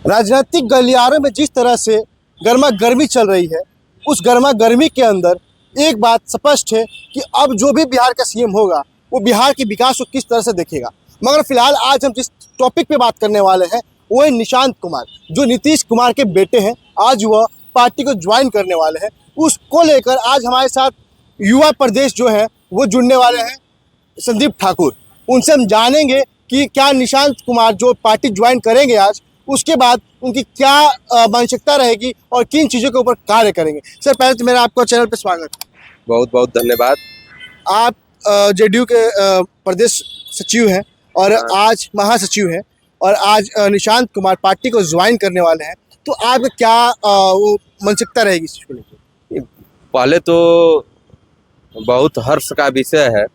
राजनीतिक गलियारों में जिस तरह से गर्मा गर्मी चल रही है, उस गर्मा गर्मी के अंदर एक बात स्पष्ट है कि अब जो भी बिहार का सीएम होगा वो बिहार के विकास को किस तरह से देखेगा। मगर फिलहाल आज हम जिस टॉपिक पे बात करने वाले हैं वो है निशांत कुमार, जो नीतीश कुमार के बेटे हैं। आज वह पार्टी को ज्वाइन करने वाले हैं। उसको लेकर आज हमारे साथ युवा प्रदेश जो है वो जुड़ने वाले हैं संदीप ठाकुर। उनसे हम जानेंगे कि क्या निशांत कुमार जो पार्टी ज्वाइन करेंगे आज, उसके बाद उनकी क्या मानसिकता रहेगी और किन चीज़ों के ऊपर कार्य करेंगे। सर, पहले तो मेरा आपका चैनल पे स्वागत है। बहुत बहुत धन्यवाद। आप जेडीयू के प्रदेश सचिव हैं और आज महासचिव हैं, और आज निशांत कुमार पार्टी को ज्वाइन करने वाले हैं, तो आपका क्या वो मानसिकता रहेगी इस चीज़ को लेकर? पहले तो बहुत हर्ष का विषय है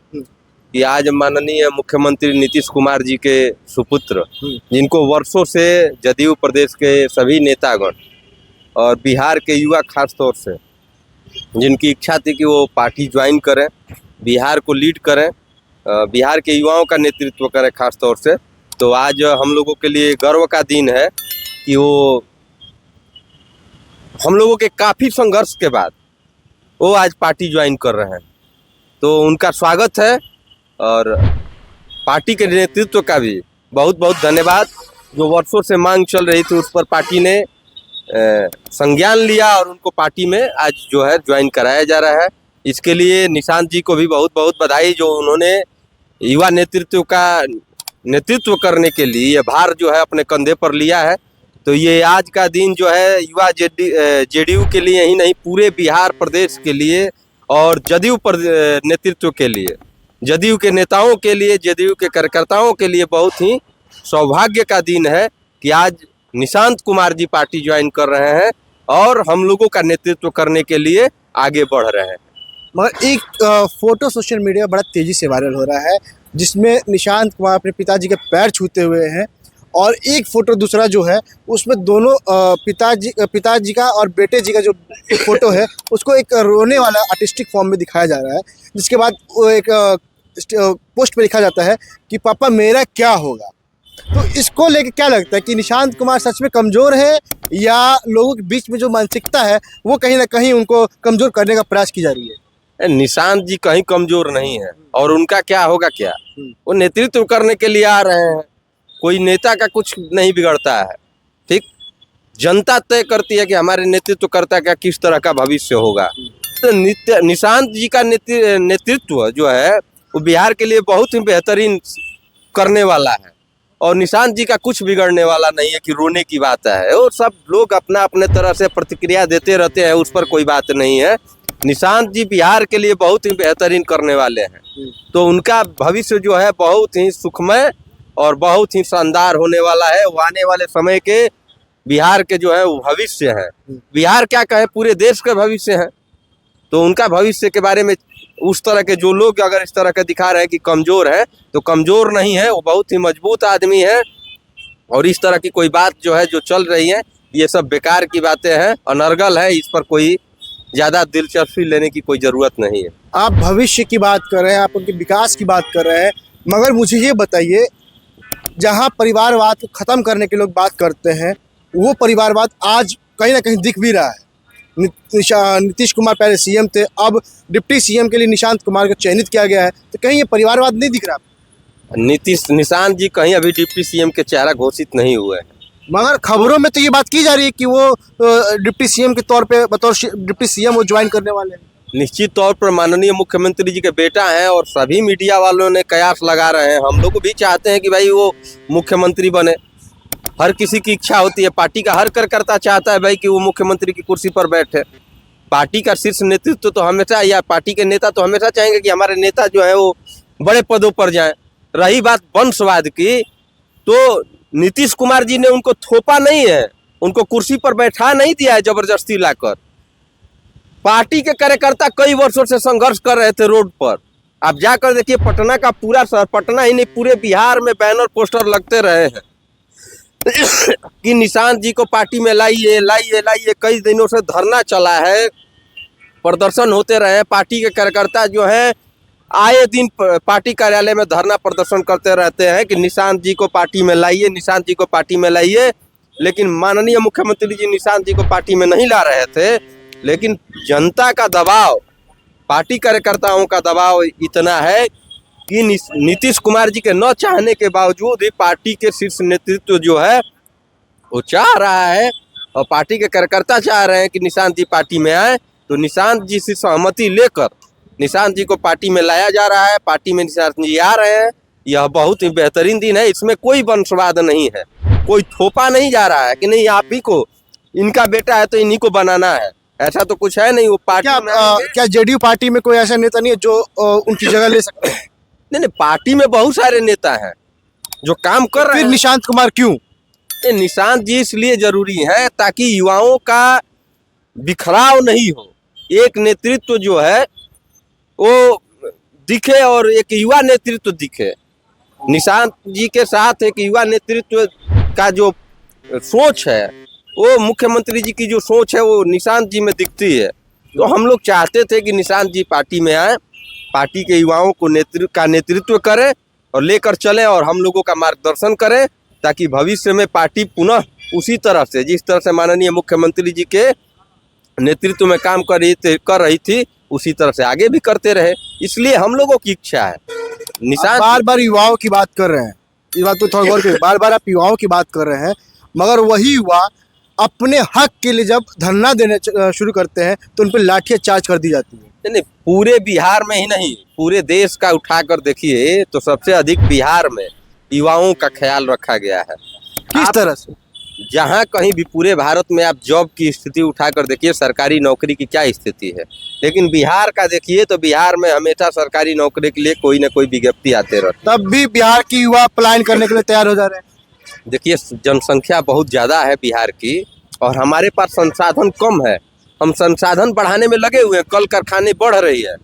कि आज माननीय मुख्यमंत्री नीतीश कुमार जी के सुपुत्र, जिनको वर्षों से जदयू प्रदेश के सभी नेतागण और बिहार के युवा खास तौर से जिनकी इच्छा थी कि वो पार्टी ज्वाइन करें, बिहार को लीड करें, बिहार के युवाओं का नेतृत्व करें खास तौर से, तो आज हम लोगों के लिए गर्व का दिन है कि वो हम लोगों के काफ़ी संघर्ष के बाद वो आज पार्टी ज्वाइन कर रहे हैं। तो उनका स्वागत है और पार्टी के नेतृत्व का भी बहुत बहुत धन्यवाद। जो वर्षों से मांग चल रही थी उस पर पार्टी ने संज्ञान लिया और उनको पार्टी में आज जो है ज्वाइन कराया जा रहा है। इसके लिए निशांत जी को भी बहुत बहुत बधाई, जो उन्होंने युवा नेतृत्व का नेतृत्व करने के लिए ये भार जो है अपने कंधे पर लिया है। तो ये आज का दिन जो है युवा जेडीयू के लिए ही नहीं, पूरे बिहार प्रदेश के लिए और जदयू नेतृत्व के लिए, जदयू के नेताओं के लिए, जदयू के कार्यकर्ताओं के लिए बहुत ही सौभाग्य का दिन है कि आज निशांत कुमार जी पार्टी ज्वाइन कर रहे हैं और हम लोगों का नेतृत्व करने के लिए आगे बढ़ रहे हैं। मगर एक फोटो सोशल मीडिया बड़ा तेज़ी से वायरल हो रहा है, जिसमें निशांत कुमार अपने पिताजी के पैर छूते हुए हैं, और एक फ़ोटो दूसरा जो है उसमें दोनों पिताजी का और बेटे जी का जो फोटो है उसको एक रोने वाला आर्टिस्टिक फॉर्म में दिखाया जा रहा है, जिसके बाद वो एक पोस्ट पे लिखा जाता है कि पापा मेरा क्या होगा। तो इसको लेके क्या लगता है कि निशांत कुमार सच में कमज़ोर है, या लोगों के बीच में जो मानसिकता है वो कहीं ना कहीं उनको कमज़ोर करने का प्रयास की जा रही है? निशांत जी कहीं कमज़ोर नहीं है, और उनका क्या होगा क्या, वो नेतृत्व करने के लिए आ रहे हैं। कोई नेता का कुछ नहीं बिगड़ता है, ठीक, जनता तय करती है कि हमारे नेतृत्वकर्ता का किस तरह का भविष्य होगा। तो निशांत जी का नेतृत्व जो है वो बिहार के लिए बहुत ही बेहतरीन करने वाला है, और निशांत जी का कुछ बिगड़ने वाला नहीं है कि रोने की बात है। और सब लोग अपना अपने तरह से प्रतिक्रिया देते रहते हैं, उस पर कोई बात नहीं है। निशांत जी बिहार के लिए बहुत ही बेहतरीन करने वाले हैं, तो उनका भविष्य जो है बहुत ही सुखमय और बहुत ही शानदार होने वाला है। वो आने वाले समय के बिहार के जो है वो भविष्य है, बिहार क्या कहे पूरे देश का भविष्य है। तो उनका भविष्य के बारे में उस तरह के जो लोग अगर इस तरह के दिखा रहे हैं कि कमज़ोर है, तो कमज़ोर नहीं है, वो बहुत ही मजबूत आदमी है। और इस तरह की कोई बात जो है जो चल रही है, ये सब बेकार की बातें हैं, अनर्गल है, इस पर कोई ज़्यादा दिलचस्पी लेने की कोई ज़रूरत नहीं है। आप भविष्य की बात कर रहे हैं, आप उनके विकास की बात कर रहे हैं, मगर मुझे ये बताइए, जहाँ परिवारवाद को ख़त्म करने के लोग बात करते हैं, वो परिवारवाद आज कहीं ना कहीं दिख भी रहा है। नीतीश कुमार पहले सीएम थे, अब डिप्टी सीएम के लिए निशांत कुमार को चयनित किया गया है, तो कहीं ये परिवारवाद नहीं दिख रहा? निशांत जी कहीं अभी डिप्टी सीएम के चेहरा घोषित नहीं हुए हैं, मगर खबरों में तो ये बात की जा रही है कि वो डिप्टी सीएम के तौर पे बतौर डिप्टी सीएम वो ज्वाइन करने वाले हैं। निश्चित तौर पर माननीय मुख्यमंत्री जी के बेटा हैं और सभी मीडिया वालों ने कयास लगा रहे हैं। हम लोग भी चाहते हैं कि भाई वो मुख्यमंत्री बने, हर किसी की इच्छा होती है, पार्टी का हर कार्यकर्ता चाहता है भाई कि वो मुख्यमंत्री की कुर्सी पर बैठे। पार्टी का शीर्ष नेतृत्व तो हमेशा, या पार्टी के नेता तो हमेशा चाहेंगे कि हमारे नेता जो है वो बड़े पदों पर जाएं। रही बात वंशवाद की, तो नीतीश कुमार जी ने उनको थोपा नहीं है, उनको कुर्सी पर बैठा नहीं दिया है जबरदस्ती लाकर। पार्टी के कार्यकर्ता कई वर्षों से संघर्ष कर रहे थे रोड पर। आप जाकर देखिए, पटना का पूरा शहर, पटना ही नहीं पूरे बिहार में बैनर पोस्टर लगते रहे हैं कि निशांत जी को पार्टी में लाइए लाइए लाइए। कई दिनों से धरना चला है, प्रदर्शन होते रहे। पार्टी के कार्यकर्ता जो है आए दिन पार्टी कार्यालय में धरना प्रदर्शन करते रहते हैं कि निशांत जी को पार्टी में लाइए, निशांत जी को पार्टी में लाइए। लेकिन माननीय मुख्यमंत्री जी निशांत जी को पार्टी में नहीं ला रहे थे, लेकिन जनता का दबाव, पार्टी कार्यकर्ताओं का दबाव इतना है कि नीतीश कुमार जी के न चाहने के बावजूद भी पार्टी के शीर्ष नेतृत्व जो है वो चाह रहा है और पार्टी के कार्यकर्ता चाह रहे हैं कि निशांत जी पार्टी में आए। तो निशांत जी से सहमति लेकर निशांत जी को पार्टी में लाया जा रहा है, पार्टी में निशांत जी आ रहे हैं। यह बहुत ही बेहतरीन दिन है, इसमें कोई वंशवाद नहीं है, कोई थोपा नहीं जा रहा है कि नहीं आप ही को, इनका बेटा है तो इन्हीं को बनाना है, ऐसा तो कुछ है नहीं। वो पार्टी क्या जेडीयू पार्टी में कोई ऐसा नेता नहीं है जो उनकी जगह ले सकते हैं? नहीं, पार्टी में बहुत सारे नेता हैं जो काम कर रहे फिर हैं। निशांत कुमार क्यों? निशांत जी इसलिए जरूरी है ताकि युवाओं का बिखराव नहीं हो, एक नेतृत्व जो है वो दिखे और एक युवा नेतृत्व दिखे। निशांत जी के साथ एक युवा नेतृत्व का जो सोच है, वो मुख्यमंत्री जी की जो सोच है वो निशांत जी में दिखती है। तो हम लोग चाहते थे कि निशांत जी पार्टी में आए, पार्टी के युवाओं को नेतृत्व करें और लेकर चलें और हम लोगों का मार्गदर्शन करें, ताकि भविष्य में पार्टी पुनः उसी तरह से, जिस तरह से माननीय मुख्यमंत्री जी के नेतृत्व में काम कर रही थी उसी तरह से आगे भी करते रहे। इसलिए हम लोगों की इच्छा है। निशांत बार बार युवाओं की बात कर रहे हैं, इस बात को थोड़ा गौर करिए, बार बार आप युवाओं की बात कर रहे हैं, मगर वही युवा अपने हक के लिए जब धरना देने शुरू करते हैं तो उन पर लाठियां चार्ज कर दी जाती है। नहीं, पूरे बिहार में ही नहीं, पूरे देश का उठाकर देखिए तो सबसे अधिक बिहार में युवाओं का ख्याल रखा गया है। किस तरह से? जहाँ कहीं भी पूरे भारत में आप जॉब की स्थिति उठाकर देखिए, सरकारी नौकरी की क्या स्थिति है, लेकिन बिहार का देखिए तो बिहार में हमेशा सरकारी नौकरी के लिए कोई ना कोई विज्ञप्ति आते रहते। तब भी बिहार की युवा पलायन करने के लिए तैयार हो जा रहे हैं। देखिए जनसंख्या बहुत ज़्यादा है बिहार की और हमारे पास संसाधन कम है, हम संसाधन बढ़ाने में लगे हुए हैं, कल कारखाने बढ़ रही है,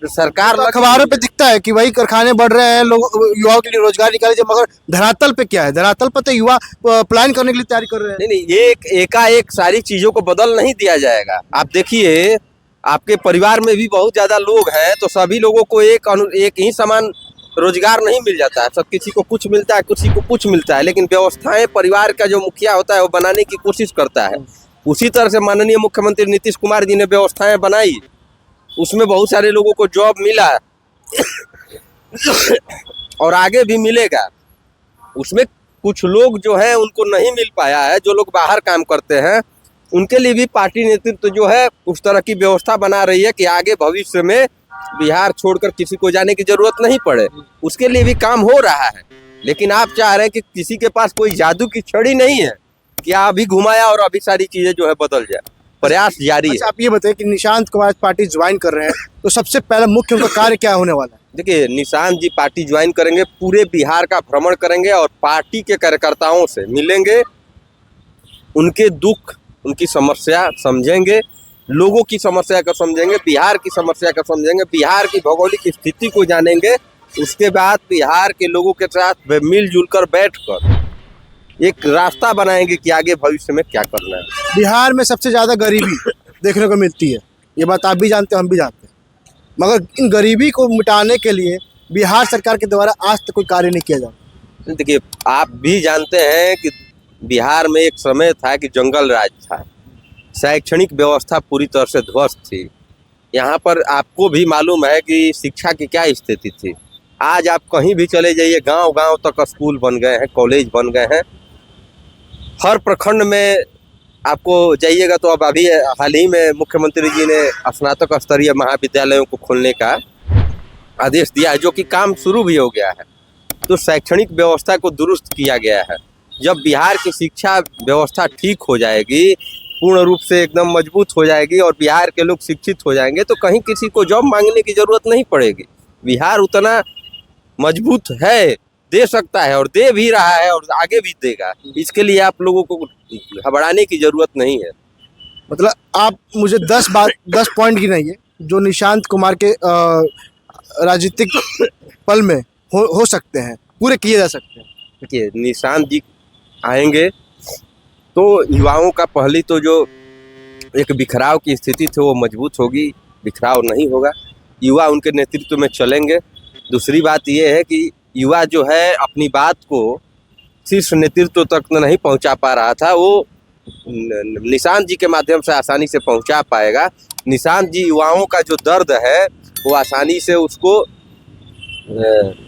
सरकार अखबारों पे दिखता है कि वही कारखाने बढ़ रहे हैं, लोग युवाओं के लिए रोजगार निकाले, मगर धरातल पे क्या है? धरातल पे तो युवा प्लान करने के लिए तैयारी कर रहे हैं। नहीं, ये एकाएक सारी चीजों को बदल नहीं दिया जाएगा। आप देखिए आपके परिवार में भी बहुत ज्यादा लोग हैं, तो सभी लोगों को एक ही समान रोजगार नहीं मिल जाता है, सब किसी को कुछ मिलता है, किसी को कुछ मिलता है, लेकिन व्यवस्थाएं परिवार का जो मुखिया होता है वो बनाने की कोशिश करता है। उसी तरह से माननीय मुख्यमंत्री नीतीश कुमार जी ने व्यवस्थाएं बनाई, उसमें बहुत सारे लोगों को जॉब मिला और आगे भी मिलेगा। उसमें कुछ लोग जो है उनको नहीं मिल पाया है, जो लोग बाहर काम करते हैं उनके लिए भी पार्टी नेतृत्व जो है उस तरह की व्यवस्था बना रही है कि आगे भविष्य में बिहार छोड़कर किसी को जाने की जरूरत नहीं पड़े, उसके लिए भी काम हो रहा है। लेकिन आप चाह रहे हैं कि किसी के पास कोई जादू की छड़ी नहीं है कि अभी घुमाया और अभी सारी चीजें जो है बदल जाए, प्रयास जारी है। आप ये बताइए कि निशांत कुमार पार्टी ज्वाइन कर रहे हैं तो सबसे पहला मुख्य उनका कार्य क्या होने वाला है? देखिए निशांत जी पार्टी ज्वाइन करेंगे, पूरे बिहार का भ्रमण करेंगे और पार्टी के कार्यकर्ताओं से मिलेंगे, उनके दुख उनकी समस्या समझेंगे, लोगों की समस्या को समझेंगे, बिहार की समस्या को समझेंगे, बिहार की भौगोलिक स्थिति को जानेंगे। उसके बाद बिहार के लोगों के साथ मिलजुल कर बैठकर एक रास्ता बनाएंगे कि आगे भविष्य में क्या करना है। बिहार में सबसे ज्यादा गरीबी देखने को मिलती है, ये बात आप भी जानते हैं, हम भी जानते हैं, मगर इन गरीबी को मिटाने के लिए बिहार सरकार के द्वारा आज तक कोई कार्य नहीं किया जाता। देखिए आप भी जानते हैं कि बिहार में एक समय था कि जंगल राज था, शैक्षणिक व्यवस्था पूरी तरह से ध्वस्त थी। यहाँ पर आपको भी मालूम है कि शिक्षा की क्या स्थिति थी। आज आप कहीं भी चले जाइए, गांव गांव तक स्कूल बन गए हैं, कॉलेज बन गए हैं, हर प्रखंड में आपको जाइएगा तो अब अभी हाल ही में मुख्यमंत्री जी ने स्नातक स्तरीय महाविद्यालयों को खोलने का आदेश दिया है, जो कि काम शुरू भी हो गया है। तो शैक्षणिक व्यवस्था को दुरुस्त किया गया है। जब बिहार की शिक्षा व्यवस्था ठीक हो जाएगी, पूर्ण रूप से एकदम मजबूत हो जाएगी और बिहार के लोग शिक्षित हो जाएंगे, तो कहीं किसी को जॉब मांगने की जरूरत नहीं पड़ेगी। बिहार उतना मजबूत है, दे सकता है और दे भी रहा है और आगे भी देगा। इसके लिए आप लोगों को घबराने की जरूरत नहीं है। मतलब आप मुझे 10 पॉइंट गिनाइए जो निशांत कुमार के राजनीतिक पल में हो सकते हैं, पूरे किए जा सकते हैं। देखिए निशांत जी आएंगे तो युवाओं का पहली तो जो एक बिखराव की स्थिति थी वो मजबूत होगी, बिखराव नहीं होगा, युवा उनके नेतृत्व में चलेंगे। दूसरी बात ये है कि युवा जो है अपनी बात को शीर्ष नेतृत्व तक नहीं पहुंचा पा रहा था, वो निशांत जी के माध्यम से आसानी से पहुंचा पाएगा। निशांत जी युवाओं का जो दर्द है वो आसानी से उसको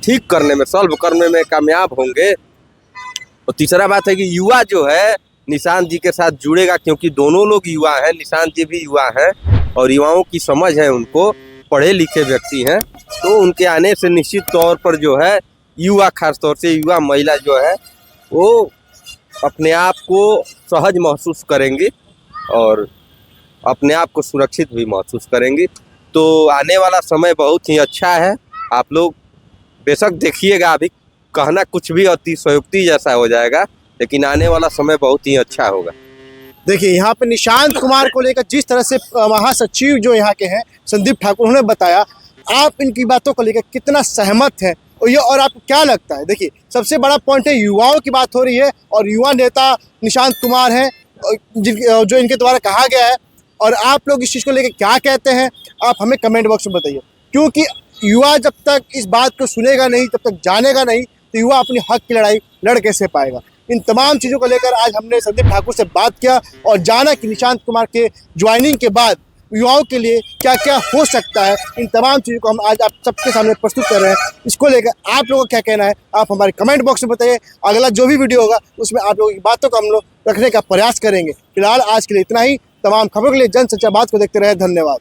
ठीक करने में, सॉल्व करने में कामयाब होंगे। और तीसरा बात है कि युवा जो है निशांत जी के साथ जुड़ेगा, क्योंकि दोनों लोग युवा हैं, निशांत जी भी युवा हैं और युवाओं की समझ है, उनको पढ़े लिखे व्यक्ति हैं, तो उनके आने से निश्चित तौर पर जो है युवा, खास तौर से युवा महिला जो है वो अपने आप को सहज महसूस करेंगी और अपने आप को सुरक्षित भी महसूस करेंगी। तो आने वाला समय बहुत ही अच्छा है। आप लोग बेशक देखिएगा, अभी कहना कुछ भी अतिशयोक्ति जैसा हो जाएगा, लेकिन आने वाला समय बहुत ही अच्छा होगा। देखिए यहाँ पे निशांत कुमार को लेकर जिस तरह से महासचिव जो यहाँ के हैं संदीप ठाकुर, उन्होंने बताया, आप इनकी बातों को लेकर कितना सहमत हैं और आपको क्या लगता है? देखिए सबसे बड़ा पॉइंट है, युवाओं की बात हो रही है और युवा नेता निशांत कुमार हैं जो इनके द्वारा कहा गया है। और आप लोग इस चीज़ को लेकर क्या कहते हैं, आप हमें कमेंट बॉक्स में बताइए, क्योंकि युवा जब तक इस बात को सुनेगा नहीं, जब तक जानेगा नहीं, तो युवा अपनी हक की लड़ाई लड़ कैसे पाएगा। इन तमाम चीज़ों को लेकर आज हमने संदीप ठाकुर से बात किया और जाना कि निशांत कुमार के ज्वाइनिंग के बाद युवाओं के लिए क्या क्या हो सकता है। इन तमाम चीज़ों को हम आज आप सबके सामने प्रस्तुत कर रहे हैं। इसको लेकर आप लोगों का क्या कहना है, आप हमारे कमेंट बॉक्स में बताइए। अगला जो भी वीडियो होगा उसमें आप लोगों की बातों को हम लोग रखने का प्रयास करेंगे। फिलहाल आज के लिए इतना ही। तमाम खबरों के लिए जन सच्चा बात को देखते रहे। धन्यवाद।